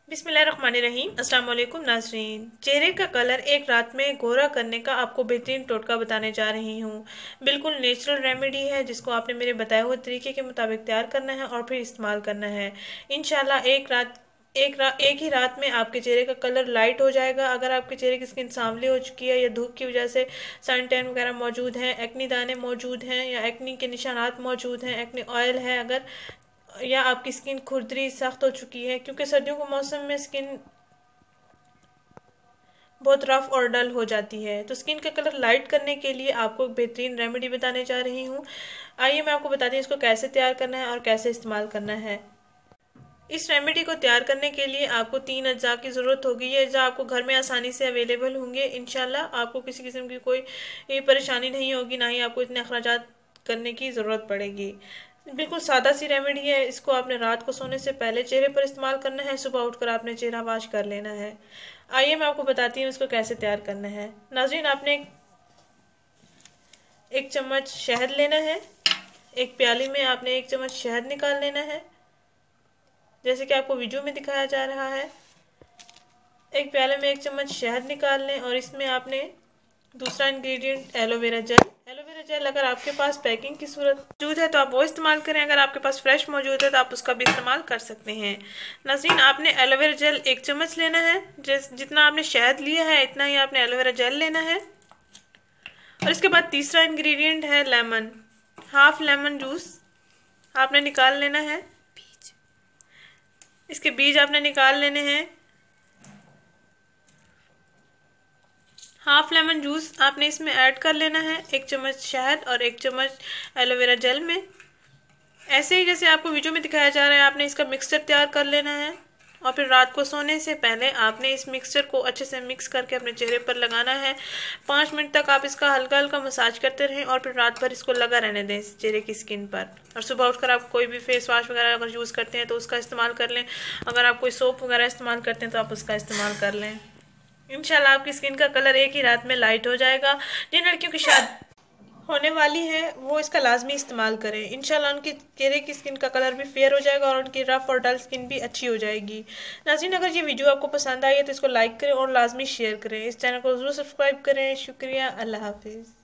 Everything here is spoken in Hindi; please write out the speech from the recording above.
बिस्मिल्लाहिर्रहमानिर्रहीम। अस्सलाम वालेकुम नाज़रीन। चेहरे का कलर एक रात में गोरा करने का आपको बेहतरीन टोटका बताने जा रही हूँ। बिल्कुल नेचुरल रेमेडी है जिसको आपने मेरे बताए हुए तरीके के मुताबिक तैयार करना है और फिर इस्तेमाल करना है। इंशाल्लाह एक ही रात में आपके चेहरे का कलर लाइट हो जाएगा। अगर आपके चेहरे की स्किन सांवली हो चुकी है या धूप की वजह से सन टैन वगैरह मौजूद हैं, एक्नी दाने मौजूद हैं या एक्नी के निशानात मौजूद हैं, एक्नी ऑयल है अगर, या आपकी स्किन खुरदरी सख्त हो चुकी है, क्योंकि सर्दियों के मौसम में स्किन बहुत रफ और डल हो जाती है, तो स्किन का कलर लाइट करने के लिए आपको एक बेहतरीन रेमेडी बताने जा रही हूँ। आइए मैं आपको बताती हूँ इसको कैसे तैयार करना है और कैसे इस्तेमाल करना है। इस रेमेडी को तैयार करने के लिए आपको 3 अज्जा की ज़रूरत होगी। ये अज्जा आपको घर में आसानी से अवेलेबल होंगे। इंशाल्लाह आपको किसी किस्म की कोई परेशानी नहीं होगी, ना ही आपको इतने अखराजात करने की ज़रूरत पड़ेगी। बिल्कुल सादा सी रेमेडी है। इसको आपने रात को सोने से पहले चेहरे पर इस्तेमाल करना है, सुबह उठकर आपने चेहरा वॉश कर लेना है। आइए मैं आपको बताती हूँ इसको कैसे तैयार करना है। नाज़रीन, आपने एक चम्मच शहद लेना है। एक प्याली में आपने 1 चम्मच शहद निकाल लेना है, जैसे कि आपको वीडियो में दिखाया जा रहा है। एक प्याले में 1 चम्मच शहद निकाल लें और इसमें आपने दूसरा ingredient aloe vera gel. Aloe vera gel अगर आपके पास पैकिंग की सूरत मौजूद है तो आप वो इस्तेमाल करें, अगर आपके पास फ्रेश मौजूद है तो आप उसका भी इस्तेमाल कर सकते हैं। नाज़रीन, आपने एलोवेरा जेल 1 चम्मच लेना है। जितना आपने शहद लिया है इतना ही आपने एलोवेरा जेल लेना है। और इसके बाद तीसरा इंग्रेडिएंट है लेमन। हाफ लेमन जूस आपने निकाल लेना है। इसके बीज आपने निकाल लेने हैं। हाफ लेमन जूस आपने इसमें ऐड कर लेना है 1 चम्मच शहद और 1 चम्मच एलोवेरा जेल में। ऐसे ही जैसे आपको वीडियो में दिखाया जा रहा है आपने इसका मिक्सचर तैयार कर लेना है और फिर रात को सोने से पहले आपने इस मिक्सचर को अच्छे से मिक्स करके अपने चेहरे पर लगाना है। 5 मिनट तक आप इसका हल्का हल्का मसाज करते रहें और फिर रात भर इसको लगा रहने दें इस चेहरे की स्किन पर। और सुबह उठकर आप कोई भी फेस वॉश वगैरह अगर यूज़ करते हैं तो उसका इस्तेमाल कर लें। अगर आप कोई सोप वगैरह इस्तेमाल करते हैं तो आप उसका इस्तेमाल कर लें। इंशाल्लाह आपकी स्किन का कलर एक ही रात में लाइट हो जाएगा। जिन लड़कियों की शादी होने वाली है वो इसका लाजमी इस्तेमाल करें। इंशाल्लाह उनकी चेहरे की स्किन का कलर भी फेयर हो जाएगा और उनकी रफ और डल स्किन भी अच्छी हो जाएगी। नाज़रीन, अगर ये वीडियो आपको पसंद आई है तो इसको लाइक करें और लाजमी शेयर करें। इस चैनल को ज़रूर सब्सक्राइब करें। शुक्रिया। अल्लाह हाफिज़।